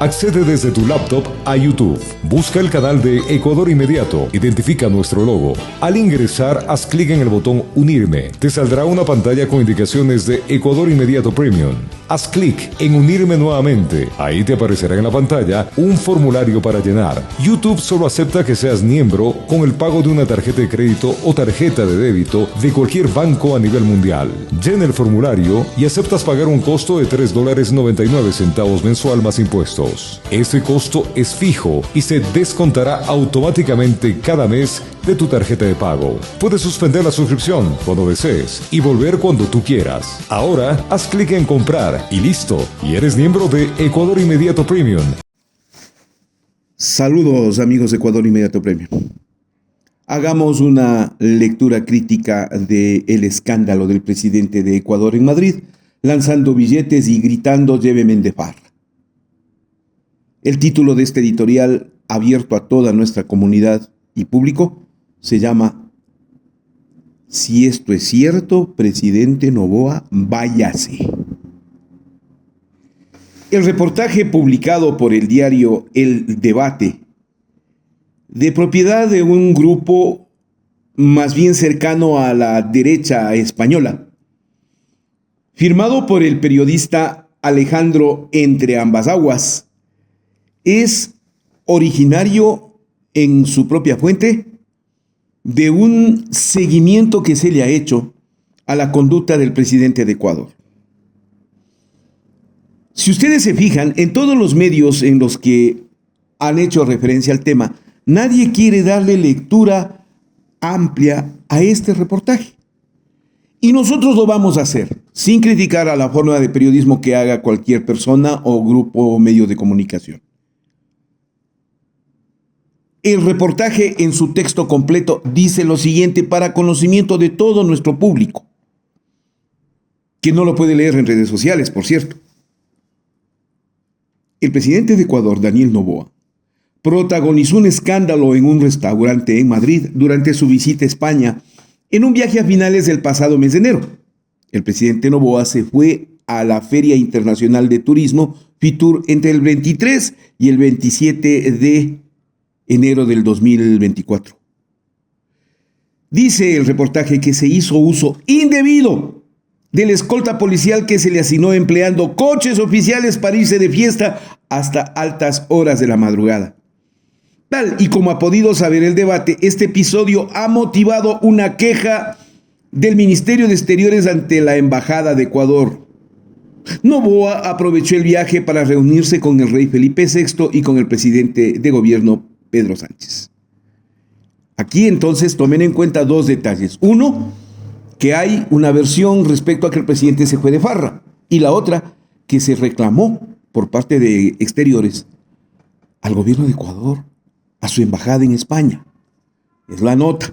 Accede desde tu laptop a YouTube. Busca el canal de Ecuador Inmediato. Identifica nuestro logo. Al ingresar, haz clic en el botón Unirme. Te saldrá una pantalla con indicaciones de Ecuador Inmediato Premium. Haz clic en Unirme nuevamente. Ahí te aparecerá en la pantalla un formulario para llenar. YouTube solo acepta que seas miembro con el pago de una tarjeta de crédito o tarjeta de débito de cualquier banco a nivel mundial. Llena el formulario y aceptas pagar un costo de $3.99 mensual más impuestos. Este costo es fijo y se descontará automáticamente cada mes de tu tarjeta de pago. Puedes suspender la suscripción cuando desees y volver cuando tú quieras. Ahora haz clic en comprar y listo, y eres miembro de Ecuador Inmediato Premium. Saludos amigos de Ecuador Inmediato Premium. Hagamos una lectura crítica del escándalo del presidente de Ecuador en Madrid, lanzando billetes y gritando "lléveme de farra". El título de este editorial, abierto a toda nuestra comunidad y público, se llama "Si esto es cierto, presidente Noboa, váyase". El reportaje publicado por el diario El Debate, de propiedad de un grupo más bien cercano a la derecha española, firmado por el periodista Alejandro Entreambasaguas, es originario en su propia fuente de un seguimiento que se le ha hecho a la conducta del presidente de Ecuador. Si ustedes se fijan, en todos los medios en los que han hecho referencia al tema, nadie quiere darle lectura amplia a este reportaje. Y nosotros lo vamos a hacer, sin criticar a la forma de periodismo que haga cualquier persona o grupo o medio de comunicación. El reportaje en su texto completo dice lo siguiente para conocimiento de todo nuestro público, que no lo puede leer en redes sociales, por cierto. El presidente de Ecuador, Daniel Noboa, protagonizó un escándalo en un restaurante en Madrid durante su visita a España en un viaje a finales del pasado mes de enero. El presidente Noboa se fue a la Feria Internacional de Turismo, FITUR, entre el 23 y el 27 de enero del 2024. Dice el reportaje que se hizo uso indebido de la escolta policial que se le asignó empleando coches oficiales para irse de fiesta hasta altas horas de la madrugada. Tal y como ha podido saber El Debate, este episodio ha motivado una queja del Ministerio de Exteriores ante la Embajada de Ecuador. Noboa aprovechó el viaje para reunirse con el rey Felipe VI y con el presidente de gobierno Pedro Sánchez. Aquí entonces tomen en cuenta dos detalles. Uno, que hay una versión respecto a que el presidente se fue de farra, y la otra, que se reclamó por parte de Exteriores al gobierno de Ecuador, a su embajada en España. Es la nota.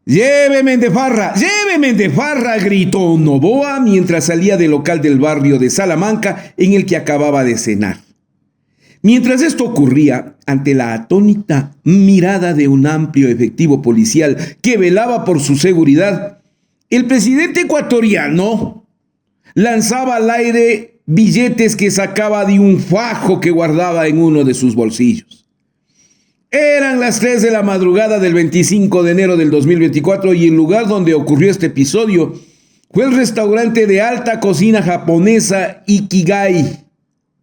"Lléveme de farra", gritó Noboa mientras salía del local del barrio de Salamanca en el que acababa de cenar. Mientras esto ocurría, ante la atónita mirada de un amplio efectivo policial que velaba por su seguridad, el presidente ecuatoriano lanzaba al aire billetes que sacaba de un fajo que guardaba en uno de sus bolsillos. Eran las 3 de la madrugada del 25 de enero del 2024 y el lugar donde ocurrió este episodio fue el restaurante de alta cocina japonesa Ikigai,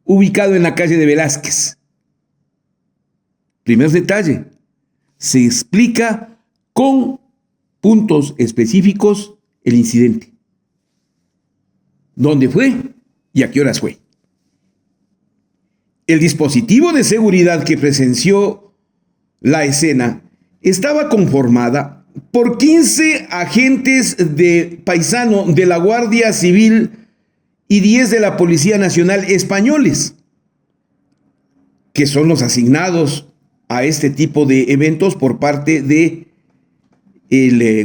ubicado en la calle de Velázquez. Primer detalle, se explica con puntos específicos el incidente. ¿Dónde fue y a qué horas fue? El dispositivo de seguridad que presenció la escena estaba conformada por 15 agentes de paisano de la Guardia Civil y 10 de la Policía Nacional españoles, que son los asignados a este tipo de eventos por parte del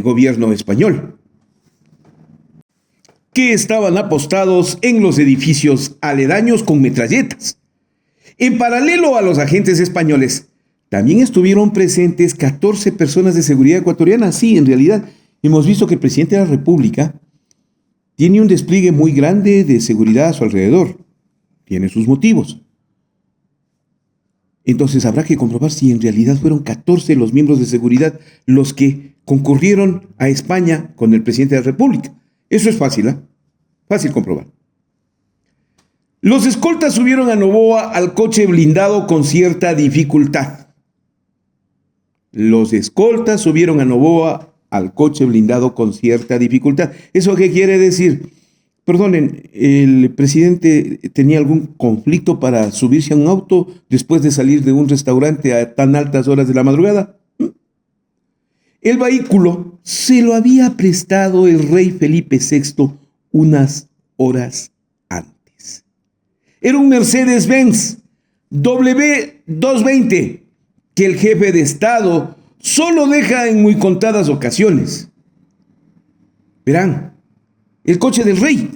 gobierno español, que estaban apostados en los edificios aledaños con metralletas. En paralelo a los agentes españoles, también estuvieron presentes 14 personas de seguridad ecuatorianas. Sí, en realidad, hemos visto que el presidente de la República tiene un despliegue muy grande de seguridad a su alrededor. tiene sus motivos. Entonces habrá que comprobar si en realidad fueron 14 los miembros de seguridad los que concurrieron a España con el presidente de la República. Eso es fácil, ¿eh? Fácil comprobar. Los escoltas subieron a Noboa al coche blindado con cierta dificultad. Los escoltas subieron a Noboa al coche blindado con cierta dificultad. ¿Eso qué quiere decir? Perdonen, ¿el presidente tenía algún conflicto para subirse a un auto después de salir de un restaurante a tan altas horas de la madrugada? El vehículo se lo había prestado el rey Felipe VI unas horas antes. Era un Mercedes-Benz W220 que el jefe de Estado solo deja en muy contadas ocasiones. Verán, el coche del rey,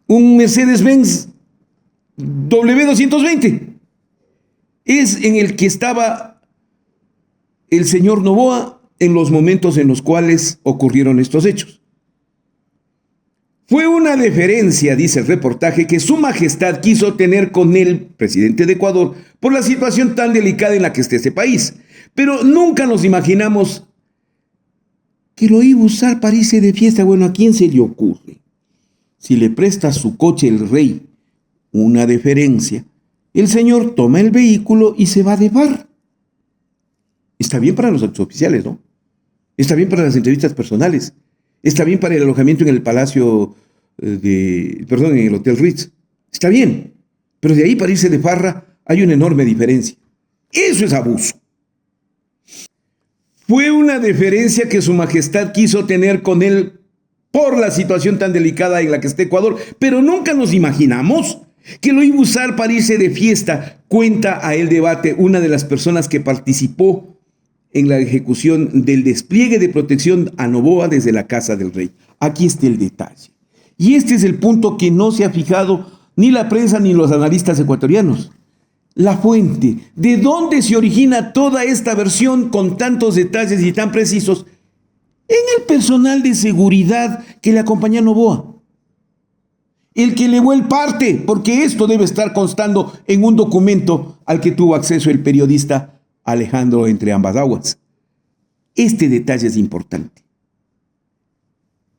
un Mercedes-Benz W220, es en el que estaba el señor Noboa en los momentos en los cuales ocurrieron estos hechos. Fue una deferencia, dice el reportaje, que Su Majestad quiso tener con el presidente de Ecuador por la situación tan delicada en la que está este país. Pero nunca nos imaginamos que lo iba a usar para irse de fiesta. Bueno, ¿a quién se le ocurre? Si le presta su coche el rey una deferencia, el señor toma el vehículo y se va de bar. Está bien para los actos oficiales, ¿no? Está bien para las entrevistas personales. Está bien para el alojamiento en el palacio en el Hotel Ritz. Está bien. Pero de ahí para irse de farra hay una enorme diferencia. Eso es abuso. Fue una deferencia que Su Majestad quiso tener con él por la situación tan delicada en la que está Ecuador, pero nunca nos imaginamos que lo iba a usar para irse de fiesta. Cuenta a El Debate una de las personas que participó en la ejecución del despliegue de protección a Noboa desde la casa del rey. Aquí está el detalle. Y este es el punto que no se ha fijado ni la prensa ni los analistas ecuatorianos. La fuente, ¿de dónde se origina toda esta versión con tantos detalles y tan precisos? En el personal de seguridad que le acompaña a Noboa. El que elevó el parte, porque esto debe estar constando en un documento al que tuvo acceso el periodista Alejandro Entre Ambas Aguas. Este detalle es importante.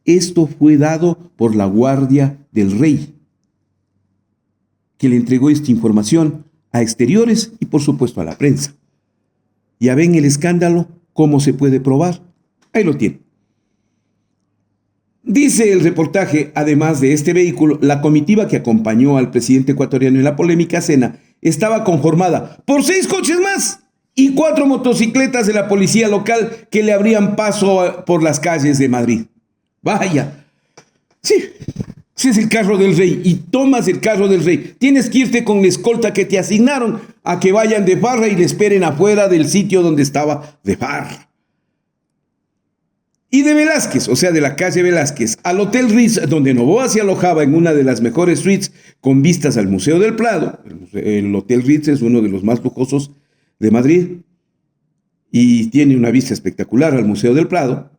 Esto fue dado por la guardia del rey, que le entregó esta información a exteriores y por supuesto a la prensa. Ya ven el escándalo, cómo se puede probar. Ahí lo tienen. Dice el reportaje, además de este vehículo, la comitiva que acompañó al presidente ecuatoriano en la polémica cena estaba conformada por 6 coches más y 4 motocicletas de la policía local que le abrían paso por las calles de Madrid. Vaya, sí, ese es el carro del rey y tomas el carro del rey. Tienes que irte con la escolta que te asignaron a que vayan de farra y le esperen afuera del sitio donde estaba de farra. Y de Velázquez, o sea, de la calle Velázquez, al Hotel Ritz, donde Noboa se alojaba en una de las mejores suites con vistas al Museo del Prado. El Hotel Ritz es uno de los más lujosos de Madrid y tiene una vista espectacular al Museo del Prado.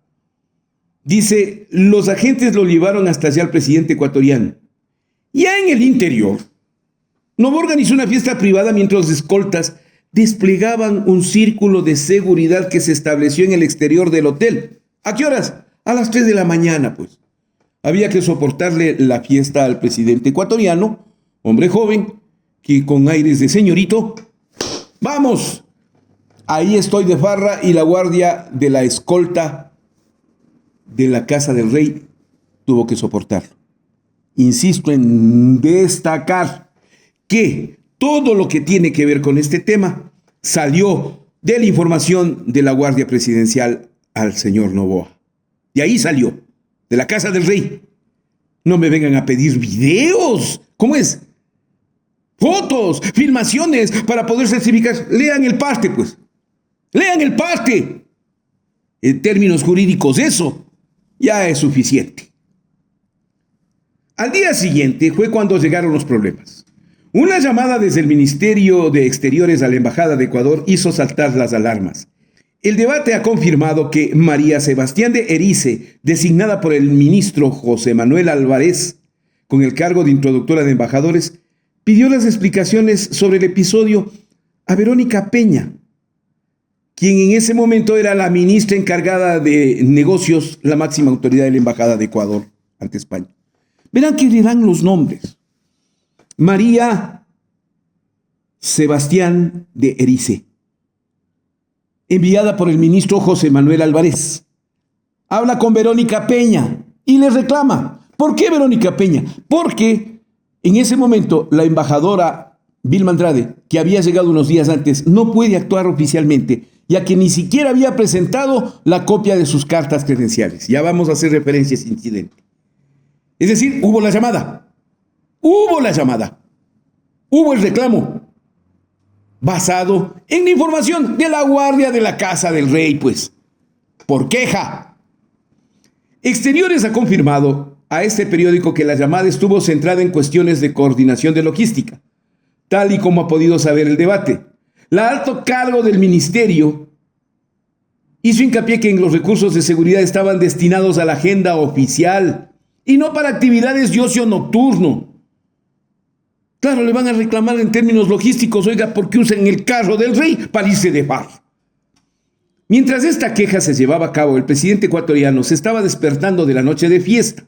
Dice, los agentes lo llevaron hasta allá al presidente ecuatoriano. Ya en el interior, Noboa organizó una fiesta privada mientras los escoltas desplegaban un círculo de seguridad que se estableció en el exterior del hotel. ¿A qué horas? A las 3 de la mañana, pues. Había que soportarle la fiesta al presidente ecuatoriano, hombre joven, que con aires de señorito, ¡vamos! Ahí estoy de farra, y la guardia de la escolta de la casa del rey tuvo que soportarlo. Insisto en destacar que todo lo que tiene que ver con este tema salió de la información de la Guardia Presidencial al señor Noboa. De ahí salió, de la casa del rey. No me vengan a pedir videos. ¿Cómo es? Fotos, filmaciones para poder certificar. Lean el parte, pues. Lean el parte. En términos jurídicos, eso ya es suficiente. Al día siguiente fue cuando llegaron los problemas. Una llamada desde el Ministerio de Exteriores a la Embajada de Ecuador hizo saltar las alarmas. El Debate ha confirmado que María Sebastián de Erice, designada por el ministro José Manuel Álvarez con el cargo de introductora de embajadores, pidió las explicaciones sobre el episodio a Verónica Peña, quien en ese momento era la ministra encargada de negocios, la máxima autoridad de la Embajada de Ecuador ante España. Verán que le dan los nombres. María Sebastián de Erice, enviada por el ministro José Manuel Álvarez. Habla con Verónica Peña y le reclama. ¿Por qué Verónica Peña? Porque en ese momento la embajadora Vilma Andrade, que había llegado unos días antes, no puede actuar oficialmente, ya que ni siquiera había presentado la copia de sus cartas credenciales. Ya vamos a hacer referencia a ese incidente. Es decir, hubo la llamada, hubo el reclamo, basado en la información de la guardia de la Casa del Rey, pues, por queja. Exteriores ha confirmado a este periódico que la llamada estuvo centrada en cuestiones de coordinación de logística, tal y como ha podido saber el debate. La alto cargo del ministerio hizo hincapié que en los recursos de seguridad estaban destinados a la agenda oficial y no para actividades de ocio nocturno. Claro, le van a reclamar en términos logísticos, oiga, ¿por qué usan el carro del rey para irse de farra? Mientras esta queja se llevaba a cabo, el presidente ecuatoriano se estaba despertando de la noche de fiesta.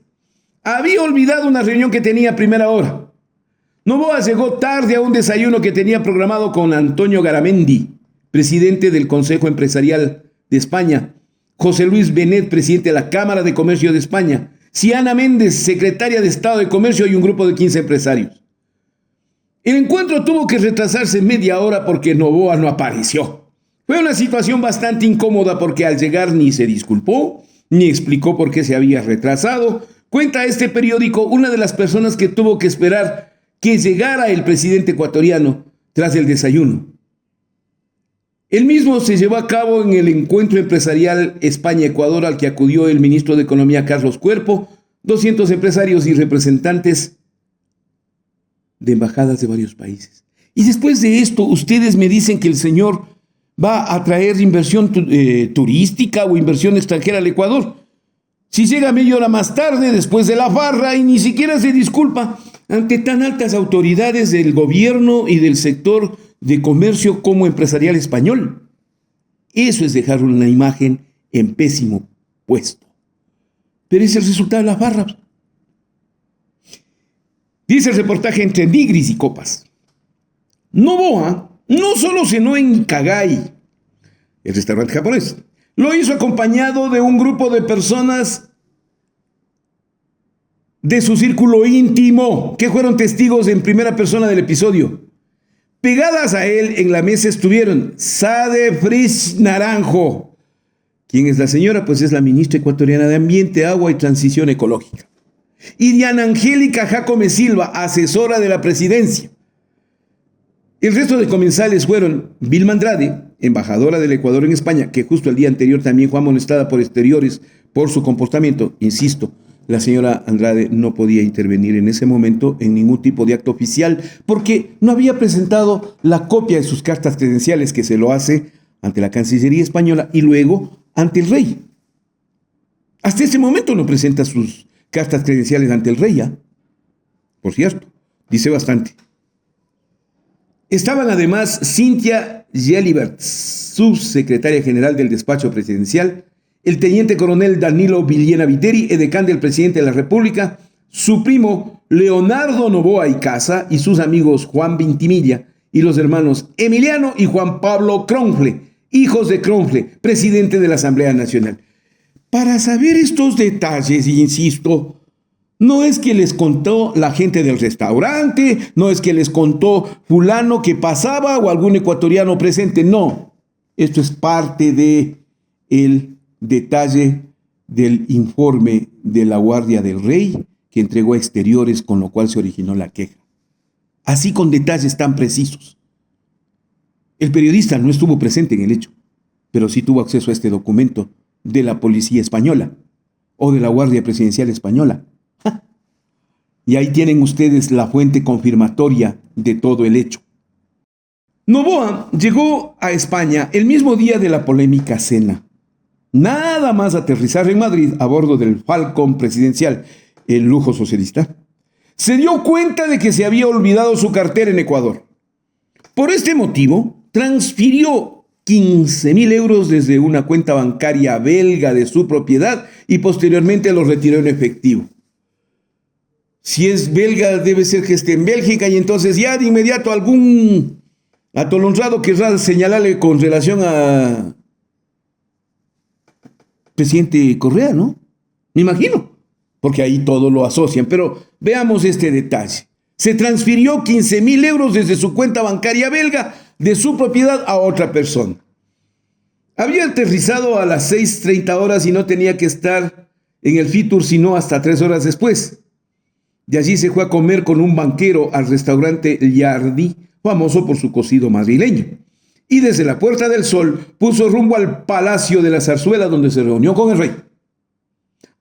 Había olvidado una reunión que tenía a primera hora. Noboa llegó tarde a un desayuno que tenía programado con Antonio Garamendi, presidente del Consejo Empresarial de España, José Luis Benet, presidente de la Cámara de Comercio de España, Siana Méndez, secretaria de Estado de Comercio, y un grupo de 15 empresarios. El encuentro tuvo que retrasarse media hora porque Noboa no apareció. Fue una situación bastante incómoda porque al llegar ni se disculpó, ni explicó por qué se había retrasado. Cuenta este periódico una de las personas que tuvo que esperar que llegara el presidente ecuatoriano tras el desayuno. El mismo se llevó a cabo en el encuentro empresarial España-Ecuador al que acudió el ministro de Economía Carlos Cuerpo, 200 empresarios y representantes de embajadas de varios países. Y después de esto, ustedes me dicen que el señor va a traer inversión turística o inversión extranjera al Ecuador. Si llega media hora más tarde, después de la farra, y ni siquiera se disculpa ante tan altas autoridades del gobierno y del sector de comercio como empresarial español. Eso es dejar una imagen en pésimo puesto. Pero es el resultado de la farra. Dice el reportaje entre Nigris y copas. Noboa no solo cenó en Ikagai, el restaurante japonés, lo hizo acompañado de un grupo de personas de su círculo íntimo, que fueron testigos en primera persona del episodio. Pegadas a él en la mesa estuvieron Sade Frisch Naranjo. ¿Quién es la señora? Pues es la ministra ecuatoriana de Ambiente, Agua y Transición Ecológica. Y Diana Angélica Jacome Silva, asesora de la presidencia. El resto de comensales fueron Vilma Andrade, embajadora del Ecuador en España, que justo el día anterior también fue amonestada por exteriores por su comportamiento. Insisto, la señora Andrade no podía intervenir en ese momento en ningún tipo de acto oficial porque no había presentado la copia de sus cartas credenciales, que se lo hace ante la Cancillería española y luego ante el rey. Hasta ese momento no presenta sus cartas credenciales ante el rey, ¿ya? Por cierto, dice bastante. Estaban además Cynthia Gelibert, subsecretaria general del despacho presidencial, el teniente coronel Danilo Villena Viteri, edecán del presidente de la República, su primo Leonardo Noboa y Casa y sus amigos Juan Vintimilla y los hermanos Emiliano y Juan Pablo Cronfle, hijos de Cronfle, presidente de la Asamblea Nacional. Para saber estos detalles, insisto, no es que les contó la gente del restaurante, no es que les contó fulano que pasaba o algún ecuatoriano presente, no. Esto es parte de el detalle del informe de la Guardia del Rey que entregó a exteriores, con lo cual se originó la queja. Así, con detalles tan precisos. El periodista no estuvo presente en el hecho, pero sí tuvo acceso a este documento de la Policía Española o de la Guardia Presidencial Española. Y ahí tienen ustedes la fuente confirmatoria de todo el hecho. Noboa llegó a España el mismo día de la polémica cena. Nada más aterrizar en Madrid a bordo del Falcon presidencial, el lujo socialista. se dio cuenta de que se había olvidado su cartera en Ecuador. Por este motivo, transfirió 15.000 euros desde una cuenta bancaria belga de su propiedad y posteriormente los retiró en efectivo. Si es belga, debe ser que esté en Bélgica, y entonces ya de inmediato algún atolondrado querrá señalarle con relación a presidente Correa, ¿no? Me imagino, porque ahí todo lo asocian. Pero veamos este detalle. Se transfirió 15.000 euros desde su cuenta bancaria belga de su propiedad a otra persona. Había aterrizado a las 6:30 horas y no tenía que estar en el Fitur sino hasta 3 horas después. De allí se fue a comer con un banquero al restaurante Yardi, famoso por su cocido madrileño. Y desde la Puerta del Sol puso rumbo al Palacio de la Zarzuela, donde se reunió con el rey.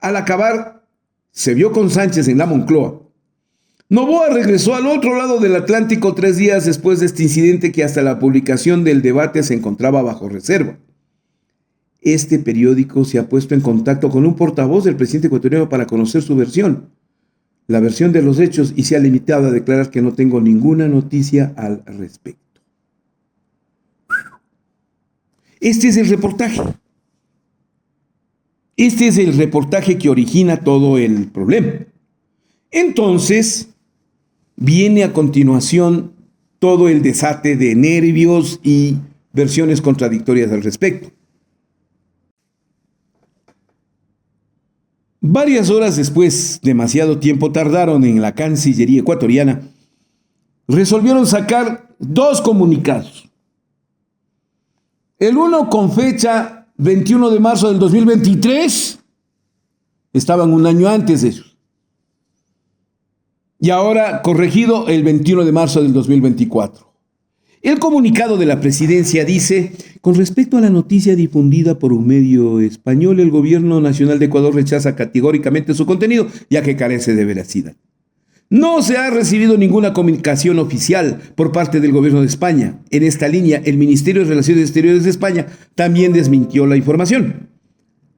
Al acabar, se vio con Sánchez en la Moncloa. Noboa regresó al otro lado del Atlántico 3 días después de este incidente, que hasta la publicación del debate se encontraba bajo reserva. Este periódico se ha puesto en contacto con un portavoz del presidente ecuatoriano para conocer su versión, la versión de los hechos, y se ha limitado a declarar que no tengo ninguna noticia al respecto. Este es el reportaje. Este es el reportaje que origina todo el problema. Entonces, viene a continuación todo el desate de nervios y versiones contradictorias al respecto. Varias horas después, demasiado tiempo tardaron en la Cancillería ecuatoriana, resolvieron sacar 2 comunicados. El uno con fecha 21 de marzo del 2023, estaban un año antes de eso. Y ahora corregido el 21 de marzo del 2024. El comunicado de la presidencia dice: con respecto a la noticia difundida por un medio español, el Gobierno Nacional de Ecuador rechaza categóricamente su contenido, ya que carece de veracidad. No se ha recibido ninguna comunicación oficial por parte del Gobierno de España. En esta línea, el Ministerio de Relaciones Exteriores de España también desmintió la información.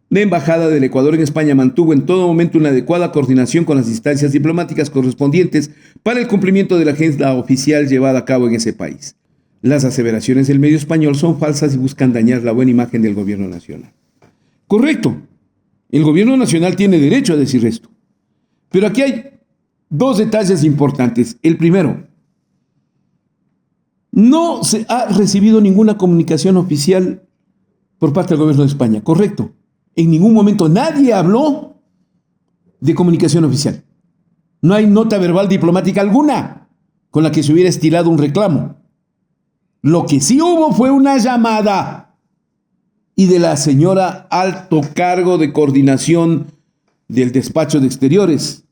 La Embajada del Ecuador en España mantuvo en todo momento una adecuada coordinación con las instancias diplomáticas correspondientes para el cumplimiento de la agenda oficial llevada a cabo en ese país. Las aseveraciones del medio español son falsas y buscan dañar la buena imagen del Gobierno Nacional. Correcto. El Gobierno Nacional tiene derecho a decir esto. Pero aquí hay 2 detalles importantes. El primero, no se ha recibido ninguna comunicación oficial por parte del Gobierno de España. Correcto. En ningún momento nadie habló de comunicación oficial. No hay nota verbal diplomática alguna con la que se hubiera estilado un reclamo. Lo que sí hubo fue una llamada, y de la señora alto cargo de coordinación del despacho de exteriores,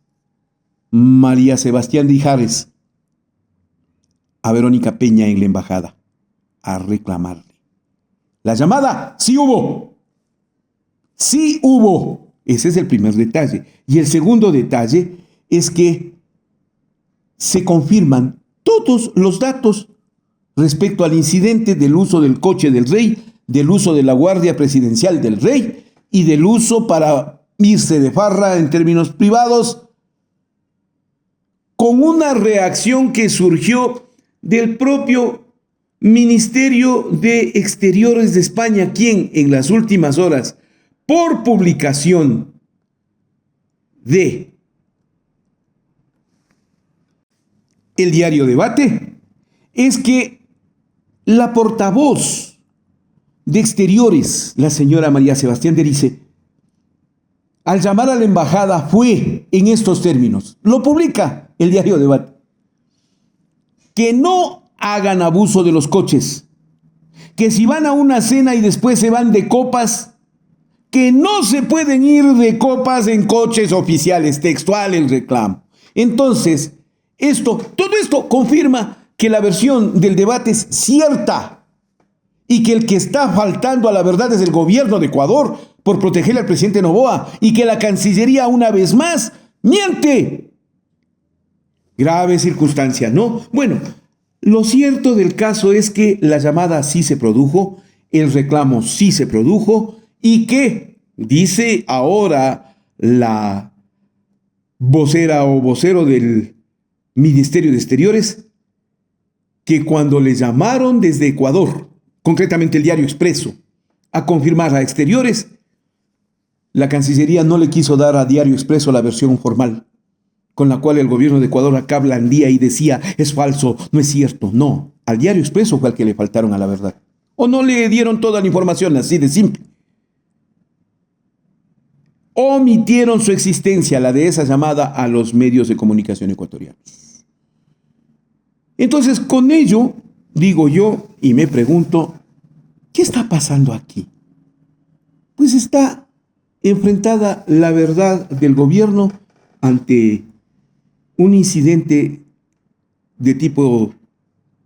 María Sebastián de Ijares, a Verónica Peña en la embajada a reclamarle. La llamada sí hubo. Sí hubo. Ese es el primer detalle. Y el segundo detalle es que se confirman todos los datos respecto al incidente del uso del coche del rey, del uso de la guardia presidencial del rey y del uso para irse de farra en términos privados, con una reacción que surgió del propio Ministerio de Exteriores de España, quien en las últimas horas, por publicación de el diario Debate, es que la portavoz de Exteriores, la señora María Sebastián de Ijares, al llamar a la embajada fue en estos términos. Lo publica el diario Debate: que no hagan abuso de los coches, que si van a una cena y después se van de copas, que no se pueden ir de copas en coches oficiales, textual el reclamo. Entonces, todo esto confirma que la versión del Debate es cierta y que el que está faltando a la verdad es el gobierno de Ecuador por proteger al presidente Noboa, y que la Cancillería una vez más miente. Grave circunstancia, ¿no? Bueno, lo cierto del caso es que la llamada sí se produjo, el reclamo sí se produjo, y que, dice ahora la vocera o vocero del Ministerio de Exteriores, que cuando le llamaron desde Ecuador, concretamente el diario Expreso, a confirmar a Exteriores, la Cancillería no le quiso dar a Diario Expreso la versión formal, con la cual el gobierno de Ecuador acá blandía y decía, es falso, no es cierto. No, al Diario Expreso fue al que le faltaron a la verdad. O no le dieron toda la información, así de simple. Omitieron su existencia, la de esa llamada a los medios de comunicación ecuatorianos. Entonces, con ello, digo yo, y me pregunto, ¿qué está pasando aquí? Pues está enfrentada la verdad del gobierno ante un incidente de tipo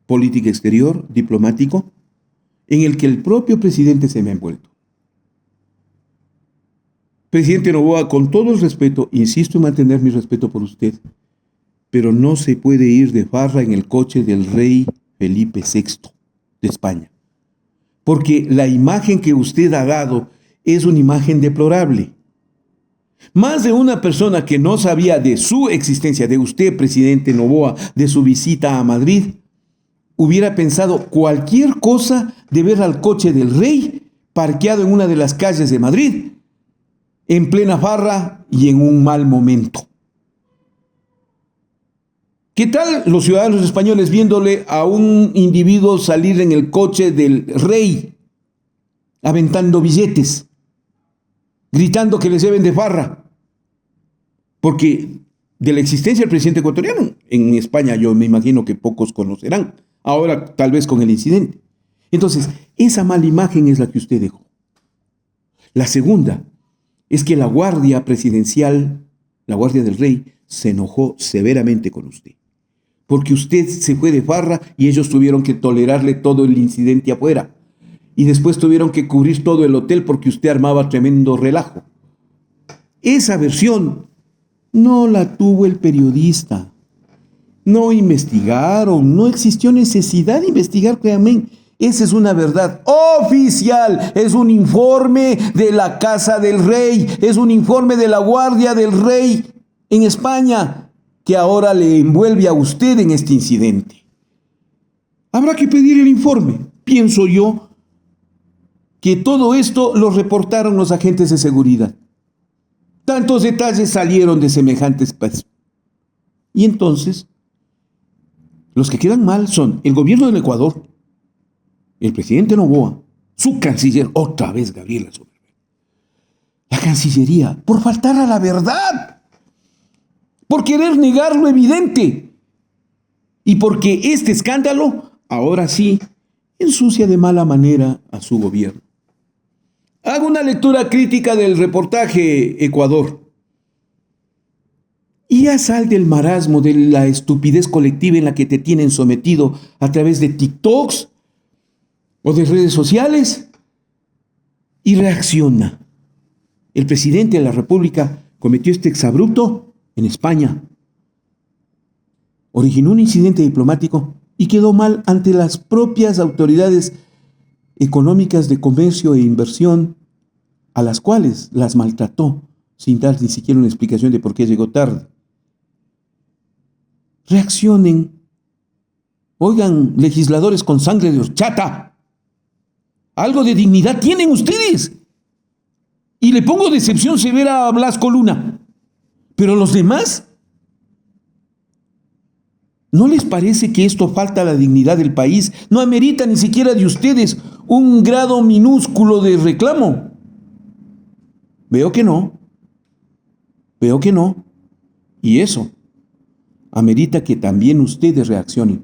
política exterior, diplomático, en el que el propio presidente se me ha envuelto. Presidente Noboa, con todo el respeto, insisto en mantener mi respeto por usted, pero no se puede ir de farra en el coche del rey Felipe VI de España, porque la imagen que usted ha dado es una imagen deplorable. Más de una persona que no sabía de su existencia, de usted, presidente Noboa, de su visita a Madrid, hubiera pensado cualquier cosa de ver al coche del rey parqueado en una de las calles de Madrid, en plena farra y en un mal momento. ¿Qué tal los ciudadanos españoles viéndole a un individuo salir en el coche del rey, aventando billetes, gritando que les lleven de farra? Porque de la existencia del presidente ecuatoriano, en España yo me imagino que pocos conocerán, ahora tal vez con el incidente. Entonces, esa mala imagen es la que usted dejó. La segunda es que la Guardia Presidencial, la Guardia del Rey, se enojó severamente con usted, porque usted se fue de farra y ellos tuvieron que tolerarle todo el incidente afuera. Y después tuvieron que cubrir todo el hotel porque usted armaba tremendo relajo. Esa versión no la tuvo el periodista. No investigaron, no existió necesidad de investigar, créanme. Esa es una verdad oficial, es un informe de la Casa del Rey, es un informe de la Guardia del Rey en España, que ahora le envuelve a usted en este incidente. Habrá que pedir el informe. Pienso yo que todo esto lo reportaron los agentes de seguridad. Tantos detalles salieron de semejantes pasos. Y entonces, los que quedan mal son el gobierno del Ecuador, el presidente Noboa, su canciller, otra vez Gabriela Soberbe, la Cancillería, por faltar a la verdad, por querer negar lo evidente, y porque este escándalo, ahora sí, ensucia de mala manera a su gobierno. Hago una lectura crítica del reportaje Ecuador. Y ya sal del marasmo, de la estupidez colectiva en la que te tienen sometido a través de TikToks o de redes sociales y reacciona. El presidente de la República cometió este exabrupto en España. Originó un incidente diplomático y quedó mal ante las propias autoridades económicas de comercio e inversión, a las cuales las maltrató sin dar ni siquiera una explicación de por qué llegó tarde. Reaccionen. Oigan, legisladores con sangre de horchata, algo de dignidad tienen ustedes. Y le pongo de excepción severa a Blasco Luna. Pero los demás, ¿no les parece que esto falta a la dignidad del país? No amerita ni siquiera de ustedes un grado minúsculo de reclamo. Veo que no. Y eso amerita que también ustedes reaccionen.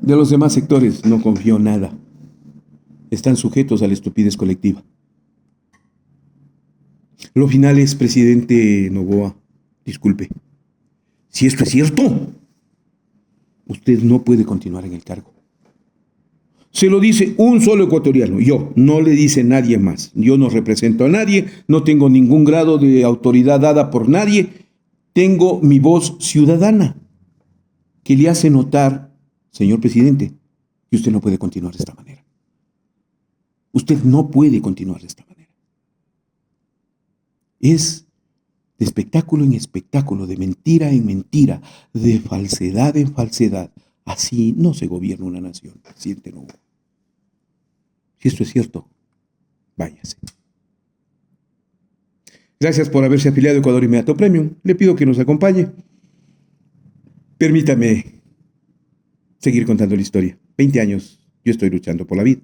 De los demás sectores no confío nada. Están sujetos a la estupidez colectiva. Lo final es, presidente Noboa, disculpe. Si esto es cierto, usted no puede continuar en el cargo. Se lo dice un solo ecuatoriano, yo, no le dice nadie más. Yo no represento a nadie, no tengo ningún grado de autoridad dada por nadie. Tengo mi voz ciudadana que le hace notar, señor presidente, que usted no puede continuar de esta manera. Usted no puede continuar de esta manera. Es de espectáculo en espectáculo, de mentira en mentira, de falsedad en falsedad. Así no se gobierna una nación, presidente Noboa. Si esto es cierto, váyase. Gracias por haberse afiliado a Ecuador Inmediato Premium. Le pido que nos acompañe. Permítame seguir contando la historia. 20 años yo estoy luchando por la vida.